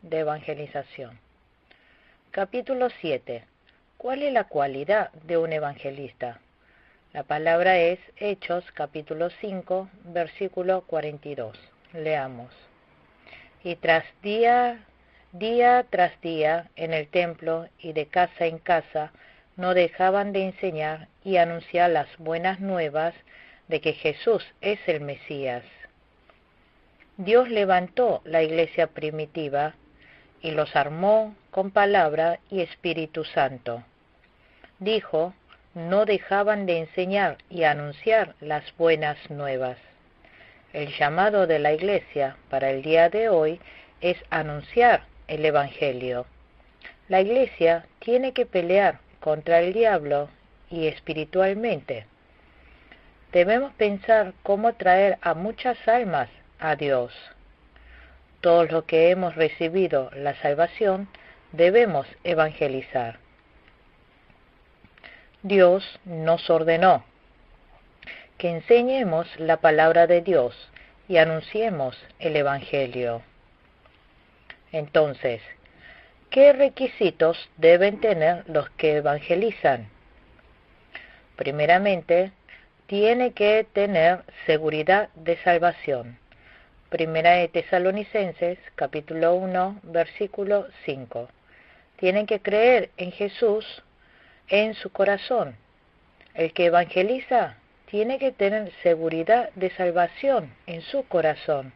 de evangelización. Capítulo 7. ¿Cuál es la cualidad de un evangelista? La palabra es Hechos, capítulo 5, versículo 42. Leamos. Y día tras día, en el templo y de casa en casa, no dejaban de enseñar y anunciar las buenas nuevas de que Jesús es el Mesías. Dios levantó la iglesia primitiva y los armó con palabra y Espíritu Santo. Dijo, no dejaban de enseñar y anunciar las buenas nuevas. El llamado de la iglesia para el día de hoy es anunciar el Evangelio. La iglesia tiene que pelear contra el diablo y espiritualmente. Debemos pensar cómo traer a muchas almas a Dios. Todos los que hemos recibido la salvación debemos evangelizar. Dios nos ordenó que enseñemos la palabra de Dios y anunciemos el Evangelio. Entonces, ¿qué requisitos deben tener los que evangelizan? Primeramente, tiene que tener seguridad de salvación. Primera de Tesalonicenses, capítulo 1, versículo 5. Tienen que creer en Jesús en su corazón. El que evangeliza tiene que tener seguridad de salvación en su corazón.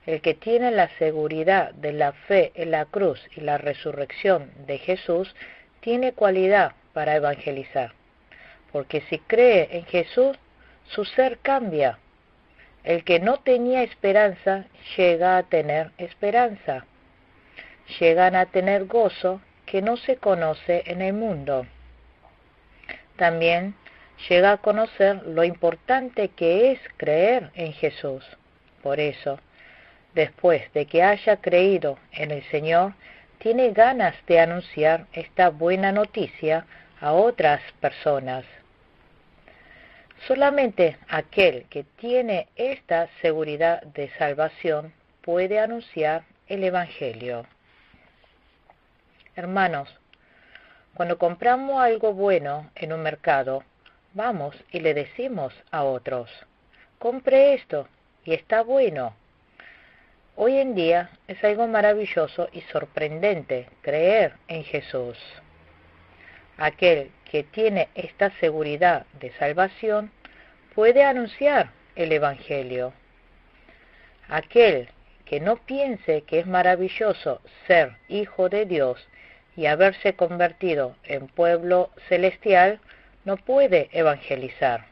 El que tiene la seguridad de la fe en la cruz y la resurrección de Jesús tiene cualidad para evangelizar. Porque si cree en Jesús, su ser cambia. El que no tenía esperanza llega a tener esperanza. Llegan a tener gozo que no se conoce en el mundo. También llega a conocer lo importante que es creer en Jesús. Por eso, después de que haya creído en el Señor, tiene ganas de anunciar esta buena noticia a otras personas. Solamente aquel que tiene esta seguridad de salvación puede anunciar el Evangelio. Hermanos, cuando compramos algo bueno en un mercado, vamos y le decimos a otros, compre esto y está bueno. Hoy en día es algo maravilloso y sorprendente creer en Jesús. Aquel que tiene esta seguridad de salvación puede anunciar el Evangelio. Aquel que no piense que es maravilloso ser hijo de Dios y haberse convertido en pueblo celestial, no puede evangelizar.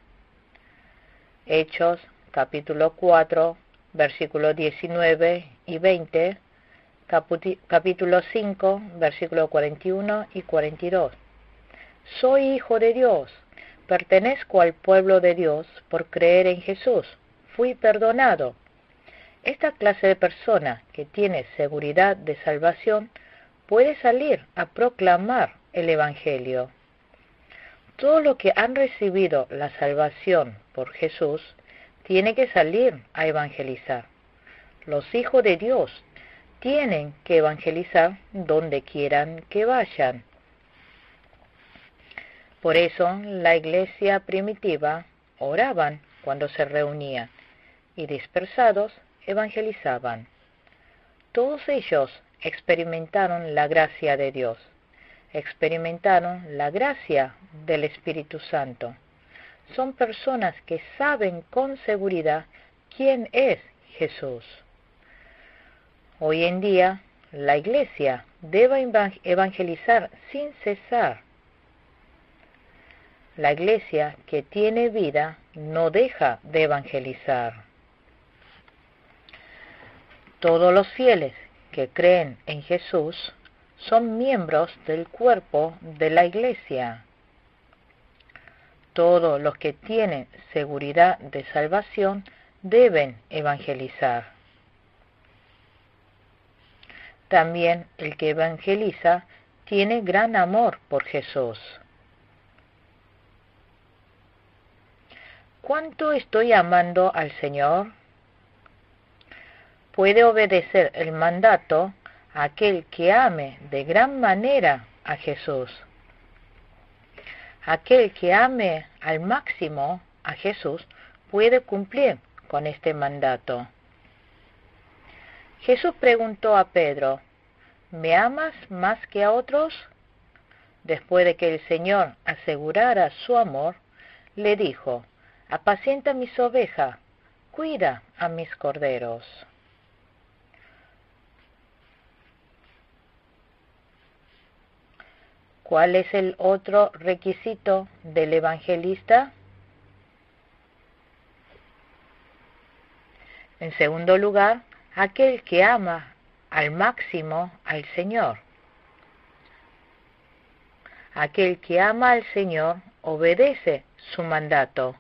Hechos, capítulo 4, versículos 19 y 20, capítulo 5, versículos 41 y 42. Soy hijo de Dios, pertenezco al pueblo de Dios por creer en Jesús, fui perdonado. Esta clase de persona que tiene seguridad de salvación puede salir a proclamar el Evangelio. Todos los que han recibido la salvación por Jesús tienen que salir a evangelizar. Los hijos de Dios tienen que evangelizar donde quieran que vayan. Por eso la iglesia primitiva oraban cuando se reunían y dispersados evangelizaban. Todos ellos experimentaron la gracia de Dios, experimentaron la gracia del Espíritu Santo. Son personas que saben con seguridad quién es Jesús. Hoy en día, la iglesia debe evangelizar sin cesar. La iglesia que tiene vida no deja de evangelizar. Todos los fieles que creen en Jesús son miembros del cuerpo de la iglesia. Todos los que tienen seguridad de salvación deben evangelizar. También el que evangeliza tiene gran amor por Jesús. ¿Cuánto estoy amando al Señor? Puede obedecer el mandato aquel que ame de gran manera a Jesús. Aquel que ame al máximo a Jesús puede cumplir con este mandato. Jesús preguntó a Pedro, ¿me amas más que a otros? Después de que el Señor asegurara su amor, le dijo, apacienta mis ovejas, cuida a mis corderos. ¿Cuál es el otro requisito del evangelista? En segundo lugar, aquel que ama al máximo al Señor. Aquel que ama al Señor obedece su mandato.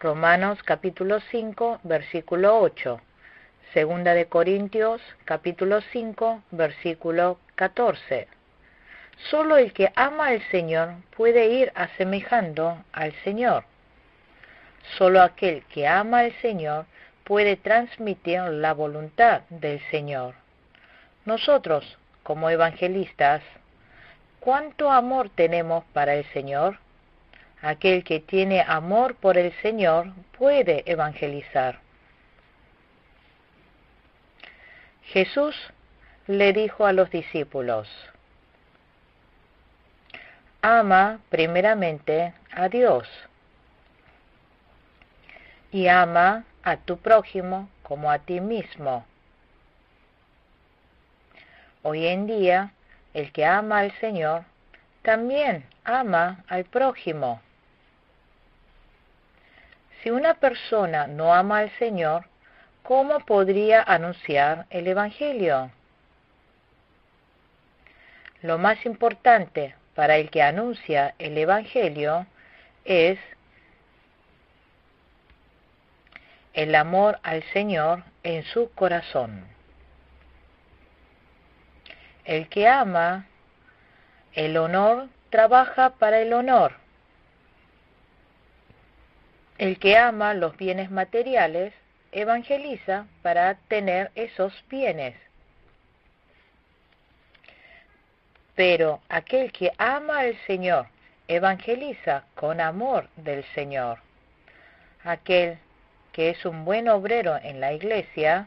Romanos capítulo 5, versículo 8. Segunda de Corintios capítulo 5, versículo 14. Solo el que ama al Señor puede ir asemejando al Señor. Solo aquel que ama al Señor puede transmitir la voluntad del Señor. Nosotros, como evangelistas, ¿cuánto amor tenemos para el Señor? Aquel que tiene amor por el Señor puede evangelizar. Jesús le dijo a los discípulos, ama primeramente a Dios y ama a tu prójimo como a ti mismo. Hoy en día, el que ama al Señor también ama al prójimo. Si una persona no ama al Señor, ¿cómo podría anunciar el Evangelio? Lo más importante para el que anuncia el Evangelio es el amor al Señor en su corazón. El que ama el honor trabaja para el honor. El que ama los bienes materiales evangeliza para tener esos bienes. Pero aquel que ama al Señor evangeliza con amor del Señor. Aquel que es un buen obrero en la iglesia,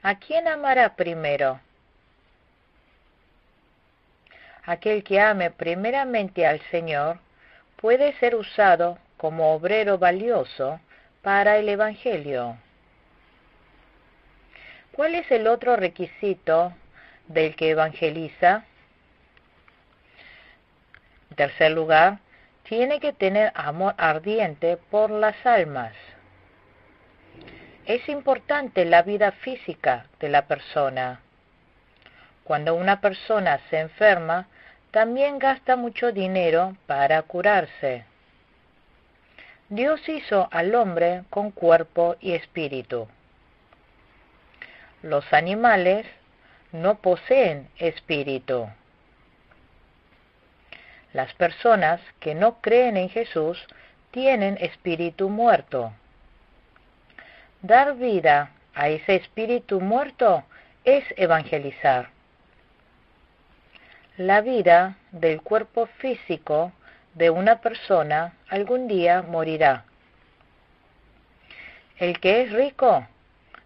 ¿a quién amará primero? Aquel que ame primeramente al Señor puede ser usado como obrero valioso para el Evangelio. ¿Cuál es el otro requisito del que evangeliza? En tercer lugar, tiene que tener amor ardiente por las almas. Es importante la vida física de la persona. Cuando una persona se enferma, también gasta mucho dinero para curarse. Dios hizo al hombre con cuerpo y espíritu. Los animales no poseen espíritu. Las personas que no creen en Jesús tienen espíritu muerto. Dar vida a ese espíritu muerto es evangelizar. La vida del cuerpo físico de una persona algún día morirá. El que es rico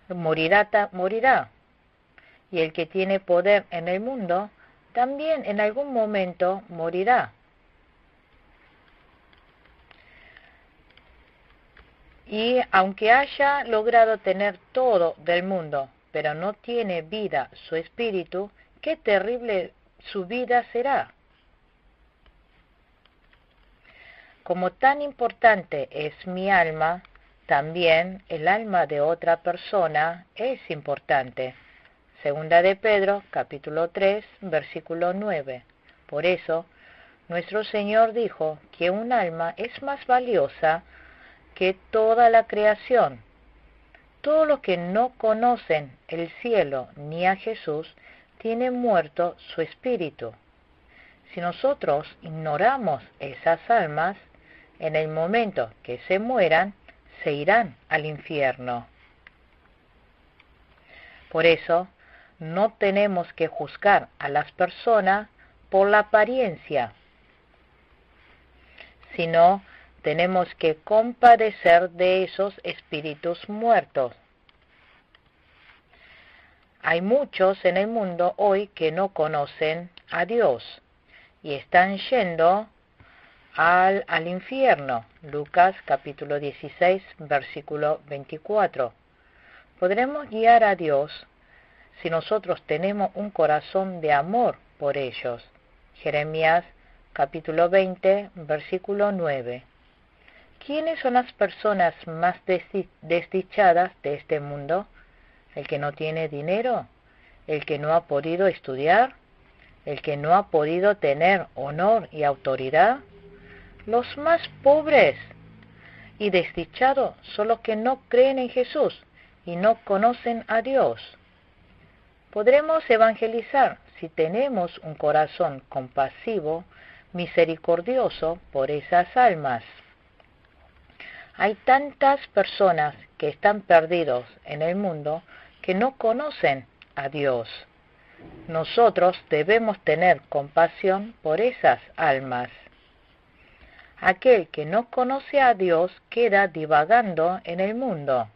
morirá. Y el que tiene poder en el mundo también en algún momento morirá. Y aunque haya logrado tener todo del mundo, pero no tiene vida su espíritu, qué terrible su vida será. Como tan importante es mi alma, también el alma de otra persona es importante. Segunda de Pedro, capítulo 3, versículo 9. Por eso, nuestro Señor dijo que un alma es más valiosa que toda la creación. Todos los que no conocen el cielo ni a Jesús tienen muerto su espíritu. Si nosotros ignoramos esas almas, en el momento que se mueran, se irán al infierno. Por eso, no tenemos que juzgar a las personas por la apariencia, sino tenemos que compadecer de esos espíritus muertos. Hay muchos en el mundo hoy que no conocen a Dios y están yendo al infierno. Lucas capítulo 16, versículo 24. Podremos guiar a Dios si nosotros tenemos un corazón de amor por ellos. Jeremías capítulo 20, versículo 9. ¿Quiénes son las personas más desdichadas de este mundo? ¿El que no tiene dinero? ¿El que no ha podido estudiar? ¿El que no ha podido tener honor y autoridad? Los más pobres y desdichados son los que no creen en Jesús y no conocen a Dios. Podremos evangelizar si tenemos un corazón compasivo, misericordioso por esas almas. Hay tantas personas que están perdidos en el mundo que no conocen a Dios. Nosotros debemos tener compasión por esas almas. Aquel que no conoce a Dios queda divagando en el mundo.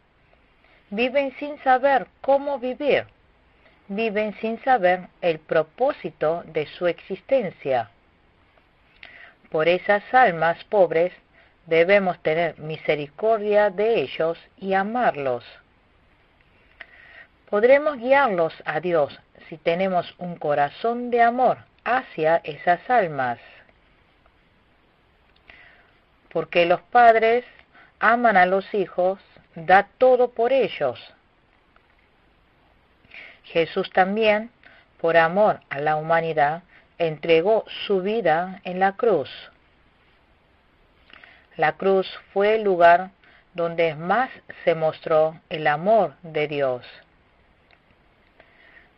Viven sin saber cómo vivir. Viven sin saber el propósito de su existencia. Por esas almas pobres debemos tener misericordia de ellos y amarlos. Podremos guiarlos a Dios si tenemos un corazón de amor hacia esas almas. Porque los padres aman a los hijos, da todo por ellos. Jesús también, por amor a la humanidad, entregó su vida en la cruz. La cruz fue el lugar donde más se mostró el amor de Dios.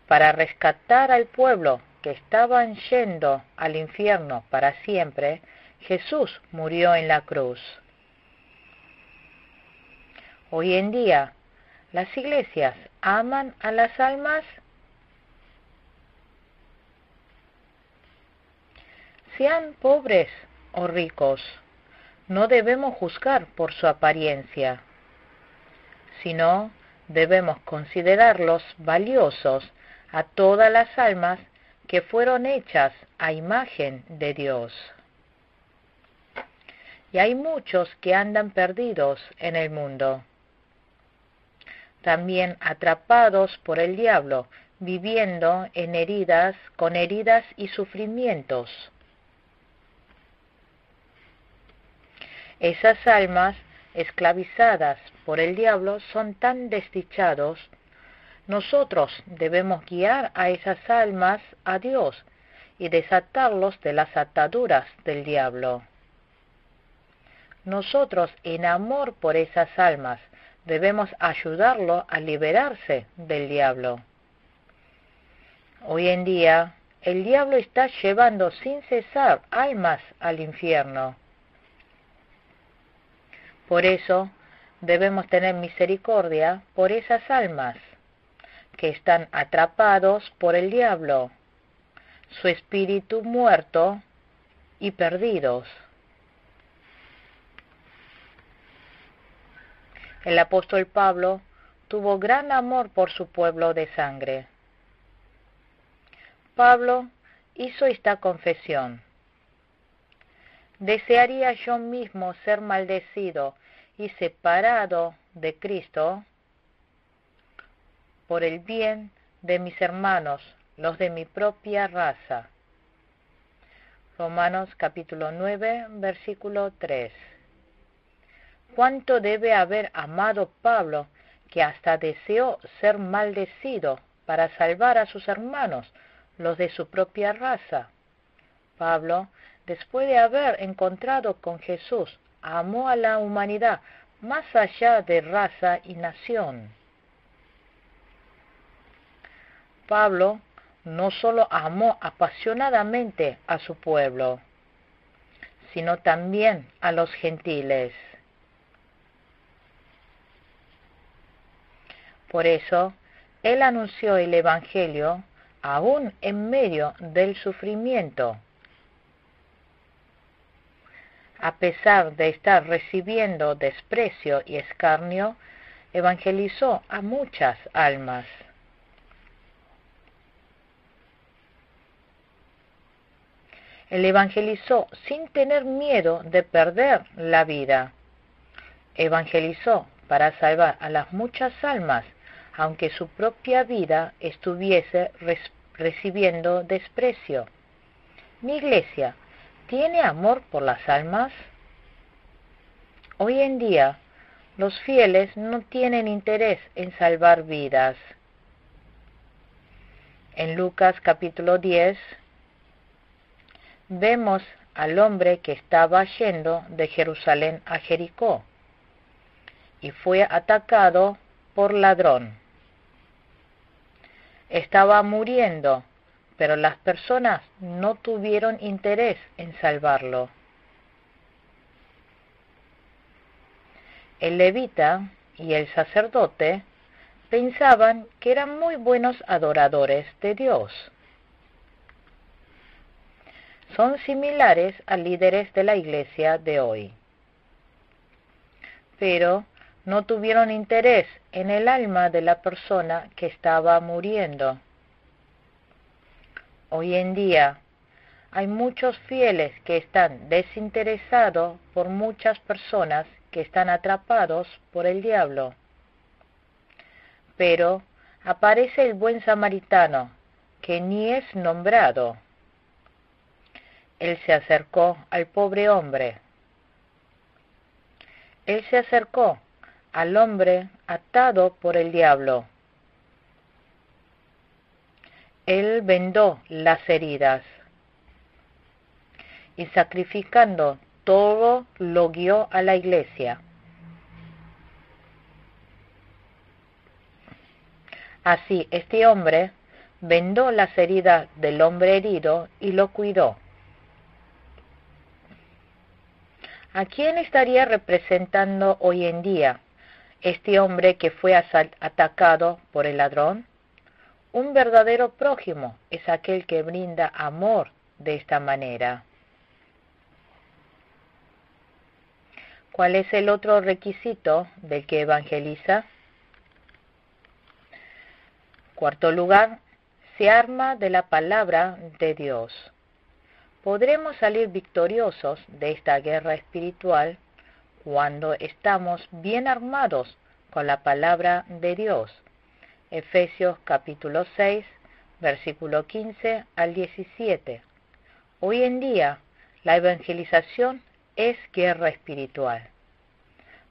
Para rescatar al pueblo que estaban yendo al infierno para siempre, Jesús murió en la cruz. Hoy en día, ¿las iglesias aman a las almas? Sean pobres o ricos, no debemos juzgar por su apariencia, sino debemos considerarlos valiosos a todas las almas que fueron hechas a imagen de Dios. Y hay muchos que andan perdidos en el mundo, también atrapados por el diablo, viviendo en heridas, con heridas y sufrimientos. Esas almas esclavizadas por el diablo son tan desdichados. Nosotros debemos guiar a esas almas a Dios y desatarlos de las ataduras del diablo. Nosotros, en amor por esas almas, debemos ayudarlo a liberarse del diablo. Hoy en día, el diablo está llevando sin cesar almas al infierno. Por eso, debemos tener misericordia por esas almas que están atrapados por el diablo, su espíritu muerto y perdidos. El apóstol Pablo tuvo gran amor por su pueblo de sangre. Pablo hizo esta confesión: ¿desearía yo mismo ser maldecido y separado de Cristo por el bien de mis hermanos, los de mi propia raza? Romanos capítulo 9, versículo 3. ¿Cuánto debe haber amado Pablo que hasta deseó ser maldecido para salvar a sus hermanos, los de su propia raza? Pablo, después de haber encontrado con Jesús, amó a la humanidad más allá de raza y nación. Pablo no solo amó apasionadamente a su pueblo, sino también a los gentiles. Por eso, Él anunció el Evangelio aún en medio del sufrimiento. A pesar de estar recibiendo desprecio y escarnio, evangelizó a muchas almas. Él evangelizó sin tener miedo de perder la vida. Evangelizó para salvar a las muchas almas, aunque su propia vida estuviese recibiendo desprecio. Mi iglesia, ¿tiene amor por las almas? Hoy en día, los fieles no tienen interés en salvar vidas. En Lucas capítulo 10, vemos al hombre que estaba yendo de Jerusalén a Jericó y fue atacado por ladrón. Estaba muriendo, pero las personas no tuvieron interés en salvarlo. El levita y el sacerdote pensaban que eran muy buenos adoradores de Dios. Son similares a líderes de la iglesia de hoy, pero no tuvieron interés en el alma de la persona que estaba muriendo. Hoy en día hay muchos fieles que están desinteresados por muchas personas que están atrapados por el diablo. Pero aparece el buen samaritano, que ni es nombrado. Él se acercó al pobre hombre. Él se acercó al hombre atado por el diablo. Él vendó las heridas y sacrificando todo lo guió a la iglesia. Así este hombre vendó las heridas del hombre herido y lo cuidó. ¿A quién estaría representando hoy en día este hombre que fue atacado por el ladrón? Un verdadero prójimo es aquel que brinda amor de esta manera. ¿Cuál es el otro requisito del que evangeliza? Cuarto lugar, se arma de la palabra de Dios. Podremos salir victoriosos de esta guerra espiritual cuando estamos bien armados con la palabra de Dios. Efesios capítulo 6, versículo 15 al 17. Hoy en día, la evangelización es guerra espiritual.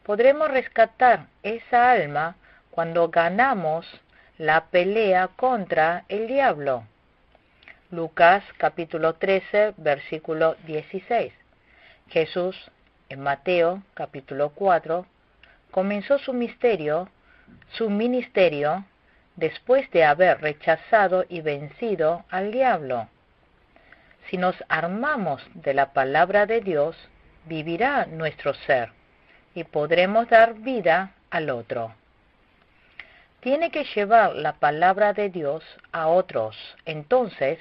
Podremos rescatar esa alma cuando ganamos la pelea contra el diablo. Lucas capítulo 13, versículo 16. Jesús, en Mateo capítulo 4, comenzó su ministerio después de haber rechazado y vencido al diablo. Si nos armamos de la palabra de Dios, vivirá nuestro ser y podremos dar vida al otro. Tiene que llevar la palabra de Dios a otros, entonces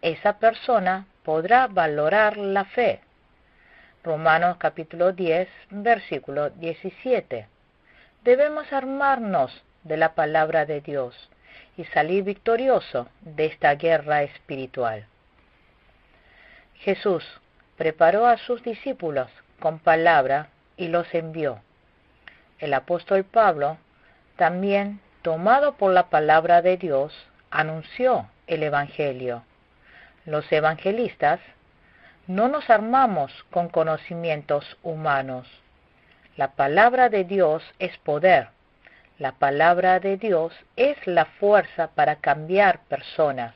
esa persona podrá valorar la fe. Romanos capítulo 10, versículo 17. Debemos armarnos de la palabra de Dios y salir victorioso de esta guerra espiritual. Jesús preparó a sus discípulos con palabra y los envió. El apóstol Pablo, también tomado por la palabra de Dios, anunció el Evangelio. Los evangelistas no nos armamos con conocimientos humanos. La palabra de Dios es poder. La palabra de Dios es la fuerza para cambiar personas.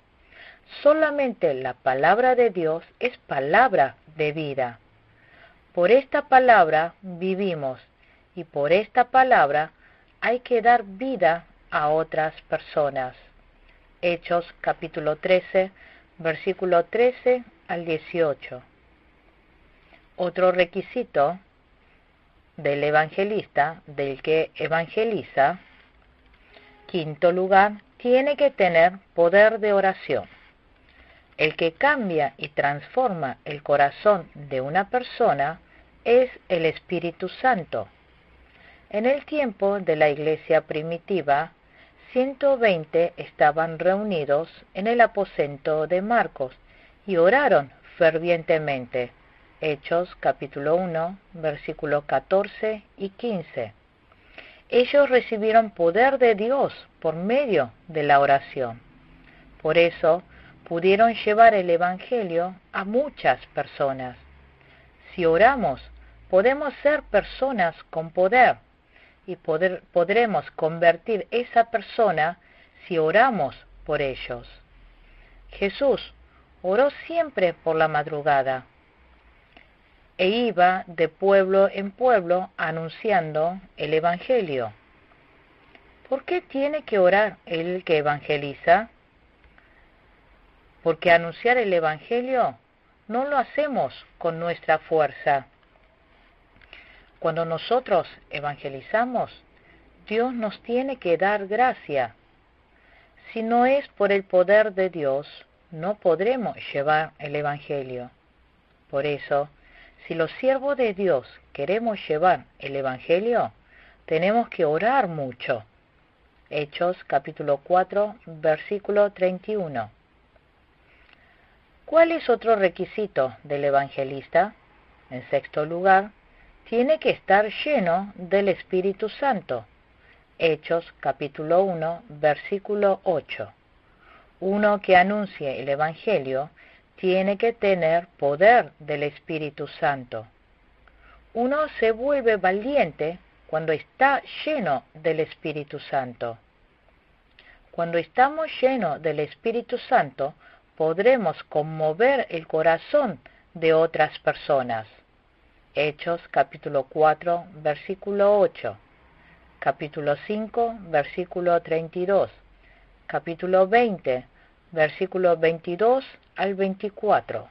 Solamente la palabra de Dios es palabra de vida. Por esta palabra vivimos y por esta palabra hay que dar vida a otras personas. Hechos capítulo 13, versículo 13 al 18. Otro requisito del evangelista, del que evangeliza, quinto lugar, tiene que tener poder de oración. El que cambia y transforma el corazón de una persona es el Espíritu Santo. En el tiempo de la iglesia primitiva, 120 estaban reunidos en el aposento de Marcos y oraron fervientemente. Hechos capítulo 1, versículos 14 y 15. Ellos recibieron poder de Dios por medio de la oración. Por eso pudieron llevar el Evangelio a muchas personas. Si oramos, podemos ser personas con poder y podremos convertir esa persona si oramos por ellos. Jesús oró siempre por la madrugada e iba de pueblo en pueblo anunciando el Evangelio. ¿Por qué tiene que orar el que evangeliza? Porque anunciar el Evangelio no lo hacemos con nuestra fuerza. Cuando nosotros evangelizamos, Dios nos tiene que dar gracia. Si no es por el poder de Dios, no podremos llevar el Evangelio. Por eso, si los siervos de Dios queremos llevar el Evangelio, tenemos que orar mucho. Hechos capítulo 4, versículo 31. ¿Cuál es otro requisito del evangelista? En sexto lugar, tiene que estar lleno del Espíritu Santo. Hechos capítulo 1, versículo 8. Uno que anuncie el Evangelio tiene que tener poder del Espíritu Santo. Uno se vuelve valiente cuando está lleno del Espíritu Santo. Cuando estamos llenos del Espíritu Santo, podremos conmover el corazón de otras personas. Hechos capítulo 4, versículo 8, capítulo 5, versículo 32, capítulo 20, versículo 22 al 24.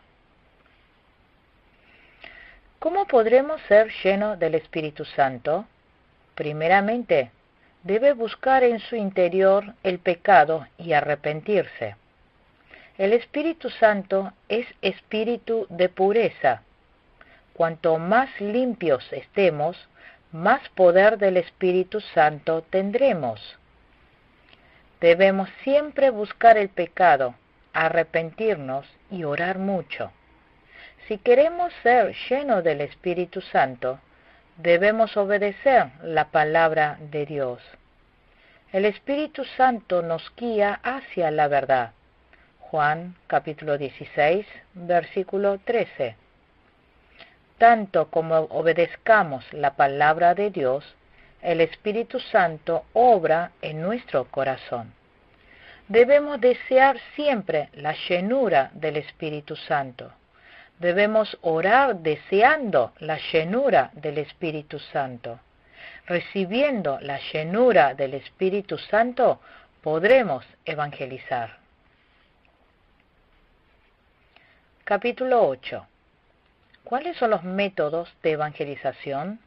¿Cómo podremos ser llenos del Espíritu Santo? Primeramente, debe buscar en su interior el pecado y arrepentirse. El Espíritu Santo es espíritu de pureza. Cuanto más limpios estemos, más poder del Espíritu Santo tendremos. Debemos siempre buscar el pecado, arrepentirnos y orar mucho. Si queremos ser llenos del Espíritu Santo, debemos obedecer la palabra de Dios. El Espíritu Santo nos guía hacia la verdad. Juan capítulo 16, versículo 13. Tanto como obedezcamos la palabra de Dios, el Espíritu Santo obra en nuestro corazón. Debemos desear siempre la llenura del Espíritu Santo. Debemos orar deseando la llenura del Espíritu Santo. Recibiendo la llenura del Espíritu Santo, podremos evangelizar. Capítulo 8. ¿Cuáles son los métodos de evangelización?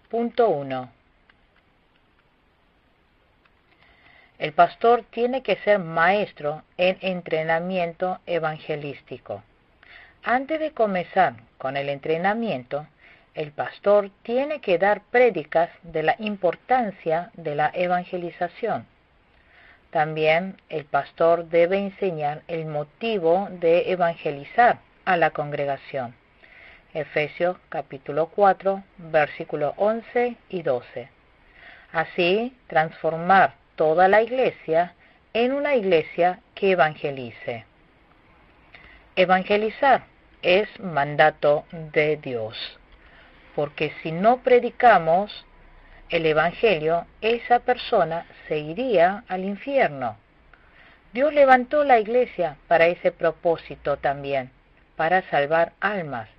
Punto 1. El pastor tiene que ser maestro en entrenamiento evangelístico. Antes de comenzar con el entrenamiento, el pastor tiene que dar prédicas de la importancia de la evangelización. También el pastor debe enseñar el motivo de evangelizar a la congregación. Efesios capítulo 4, versículos 11 y 12. Así, transformar toda la iglesia en una iglesia que evangelice. Evangelizar es mandato de Dios, porque si no predicamos el Evangelio, esa persona se iría al infierno. Dios levantó la iglesia para ese propósito también, para salvar almas.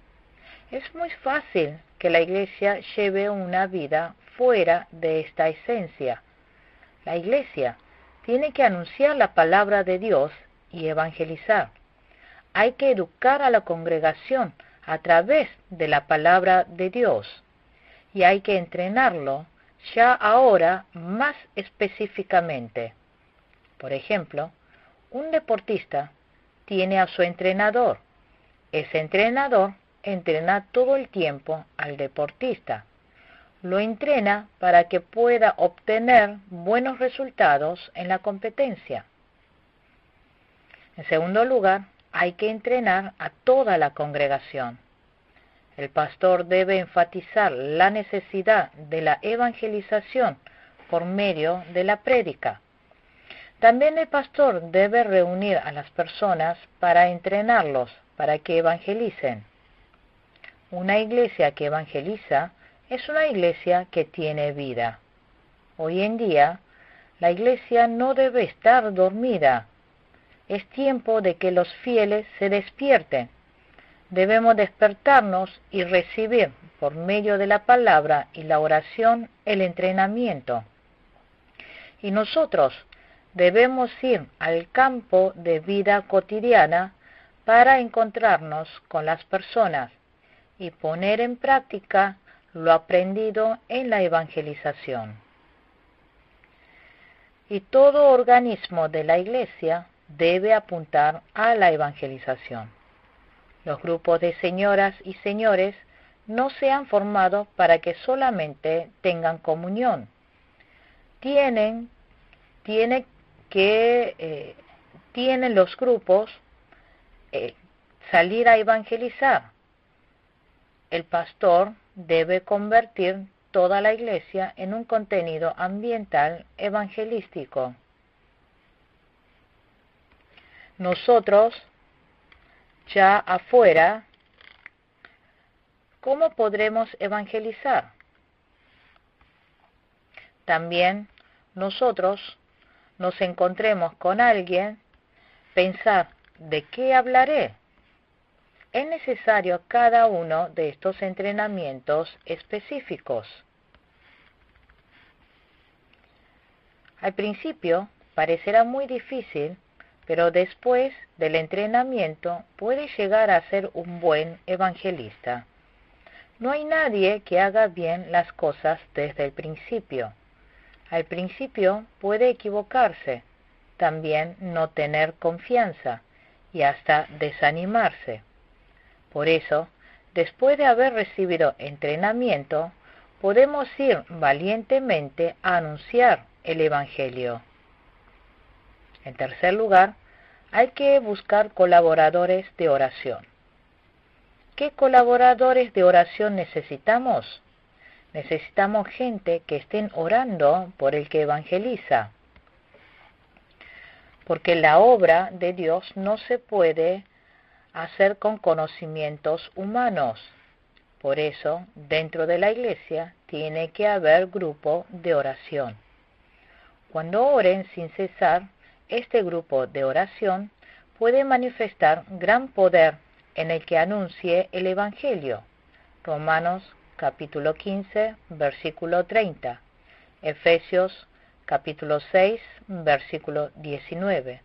Es muy fácil que la iglesia lleve una vida fuera de esta esencia. La iglesia tiene que anunciar la palabra de Dios y evangelizar. Hay que educar a la congregación a través de la palabra de Dios y hay que entrenarlo ya ahora más específicamente. Por ejemplo, un deportista tiene a su entrenador. Ese entrenador entrena todo el tiempo al deportista. Lo entrena para que pueda obtener buenos resultados en la competencia. En segundo lugar, hay que entrenar a toda la congregación. El pastor debe enfatizar la necesidad de la evangelización por medio de la prédica. También el pastor debe reunir a las personas para entrenarlos, para que evangelicen. Una iglesia que evangeliza es una iglesia que tiene vida. Hoy en día, la iglesia no debe estar dormida. Es tiempo de que los fieles se despierten. Debemos despertarnos y recibir, por medio de la palabra y la oración, el entrenamiento. Y nosotros debemos ir al campo de vida cotidiana para encontrarnos con las personas y poner en práctica lo aprendido en la evangelización. Y todo organismo de la iglesia debe apuntar a la evangelización. Los grupos de señoras y señores no se han formado para que solamente tengan comunión. Tienen los grupos salir a evangelizar. El pastor debe convertir toda la iglesia en un contenido ambiental evangelístico. Nosotros, ya afuera, ¿cómo podremos evangelizar? También nosotros nos encontremos con alguien, pensar, ¿de qué hablaré? Es necesario cada uno de estos entrenamientos específicos. Al principio parecerá muy difícil, pero después del entrenamiento puede llegar a ser un buen evangelista. No hay nadie que haga bien las cosas desde el principio. Al principio puede equivocarse, también no tener confianza y hasta desanimarse. Por eso, después de haber recibido entrenamiento, podemos ir valientemente a anunciar el Evangelio. En tercer lugar, hay que buscar colaboradores de oración. ¿Qué colaboradores de oración necesitamos? Necesitamos gente que estén orando por el que evangeliza. Porque la obra de Dios no se puede hacer con conocimientos humanos. Por eso, dentro de la iglesia tiene que haber grupo de oración. Cuando oren sin cesar, este grupo de oración puede manifestar gran poder en el que anuncie el Evangelio. Romanos capítulo 15, versículo 30. Efesios capítulo 6, versículo 19.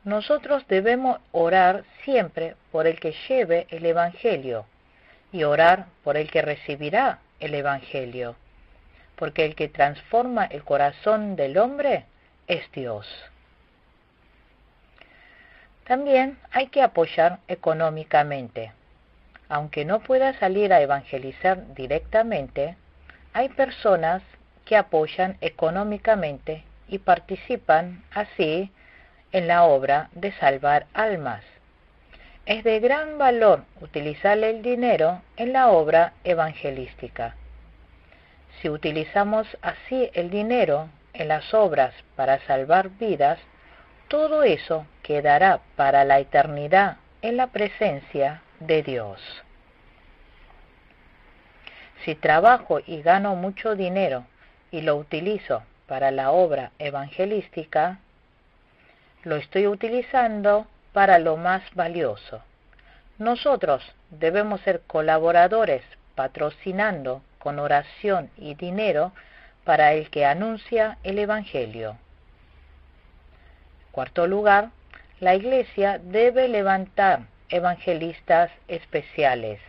Nosotros debemos orar siempre por el que lleve el Evangelio y orar por el que recibirá el Evangelio, porque el que transforma el corazón del hombre es Dios. También hay que apoyar económicamente. Aunque no pueda salir a evangelizar directamente, hay personas que apoyan económicamente y participan así en la obra de salvar almas. Es de gran valor utilizar el dinero en la obra evangelística. Si utilizamos así el dinero en las obras para salvar vidas, todo eso quedará para la eternidad en la presencia de Dios. Si trabajo y gano mucho dinero y lo utilizo para la obra evangelística, lo estoy utilizando para lo más valioso. Nosotros debemos ser colaboradores patrocinando con oración y dinero para el que anuncia el Evangelio. En cuarto lugar, la Iglesia debe levantar evangelistas especiales.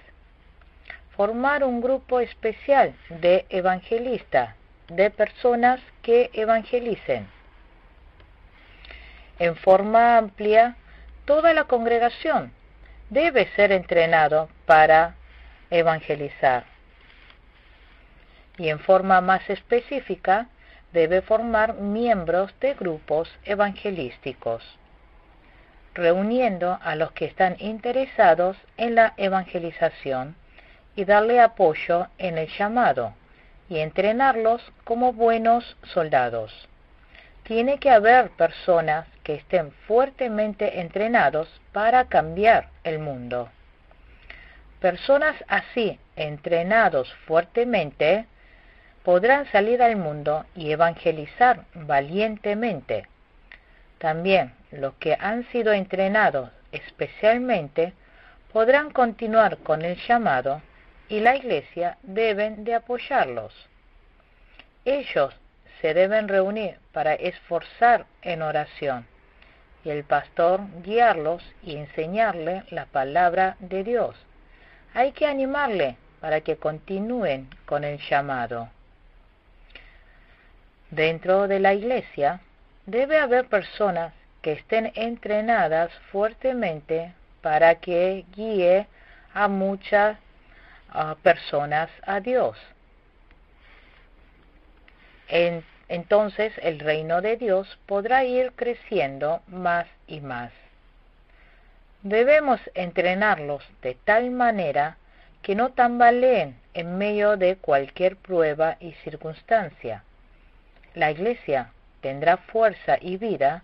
Formar un grupo especial de evangelistas de personas que evangelicen. En forma amplia, toda la congregación debe ser entrenado para evangelizar. Y en forma más específica, debe formar miembros de grupos evangelísticos, reuniendo a los que están interesados en la evangelización y darle apoyo en el llamado y entrenarlos como buenos soldados. Tiene que haber personas que estén fuertemente entrenados para cambiar el mundo. Personas así, entrenados fuertemente, podrán salir al mundo y evangelizar valientemente. También los que han sido entrenados especialmente podrán continuar con el llamado y la Iglesia deben de apoyarlos. Ellos se deben reunir para esforzar en oración y el pastor guiarlos y enseñarle la palabra de Dios. Hay que animarle para que continúen con el llamado. Dentro de la Iglesia debe haber personas que estén entrenadas fuertemente para que guíe a muchas personas a Dios. Entonces el reino de Dios podrá ir creciendo más y más. Debemos entrenarlos de tal manera que no tambaleen en medio de cualquier prueba y circunstancia. La Iglesia tendrá fuerza y vida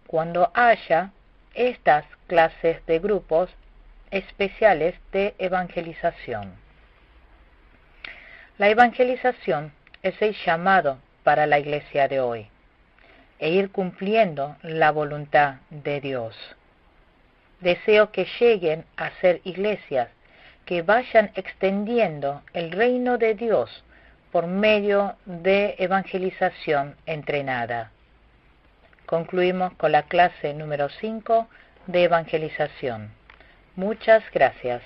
cuando haya estas clases de grupos especiales de evangelización. La evangelización es el llamado para la Iglesia de hoy, e ir cumpliendo la voluntad de Dios. Deseo que lleguen a ser iglesias que vayan extendiendo el reino de Dios por medio de evangelización entrenada. Concluimos con la clase número 5 de evangelización. Muchas gracias.